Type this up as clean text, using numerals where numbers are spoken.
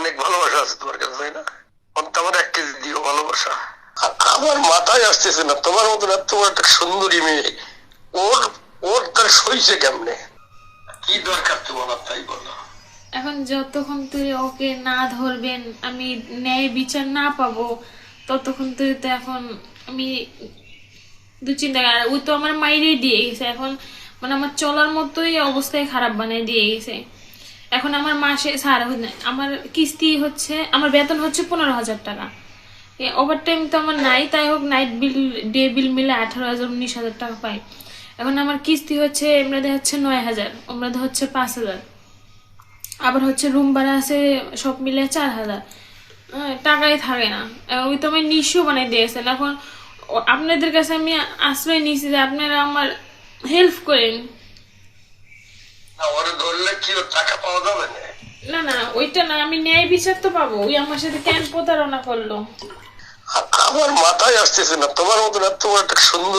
অনেক ভালোবাসা আছে তোমার কাছে, তাই না? আমার 1 কেজি দিও ভালোবাসা। আমার মাথায় আসতেছে না, তোমার মতন এত বড় একটা সুন্দরী মেয়ে, ওর ওর তার সইছে কেমনে? কি দরকার তোমার, তাই বলো। এখন যতক্ষণ তুই ওকে না ধরবেন, আমি ন্যায় বিচার না পাবো, ততক্ষণ তুই তো এখন আমি দুশ্চিন্তা। আর ওই তো আমার মাইরেই দিয়ে গেছে এখন, মানে আমার চলার মতোই অবস্থায় খারাপ বানিয়ে দিয়ে গেছে। এখন আমার মাসে সারা আমার কিস্তি হচ্ছে, আমার বেতন হচ্ছে 15,000 টাকা। ওভার টাইম তো আমার নাই, তাই হোক নাইট বিল ডে বিল মিলে 18,000 19,000 টাকা পাই। এখন আমার কিস্তি হচ্ছে এমরাদে হচ্ছে 9,000, ওমরাদে হচ্ছে 5,000, আবার হচ্ছে রুম ভাড়া আছে, সব মিলে 4,000। টাকাই থাকে না। ওই তো আমি নিঃস্ব বানাই দিয়েছেন। এখন আপনাদের কাছে আমি আশ্রয় নিয়েছি যে আপনারা আমার হেল্প করেন। ওরে ধরলে কি ওর টাকা পাওয়া যাবে না? না না, ওইটা না, আমি ন্যায় বিচার তো পাবো। ওই আমার সাথে কেন প্রতারণা করলো? আমার মাথায় আসতেছে না, তোমার মতন এত বড় একটা সুন্দর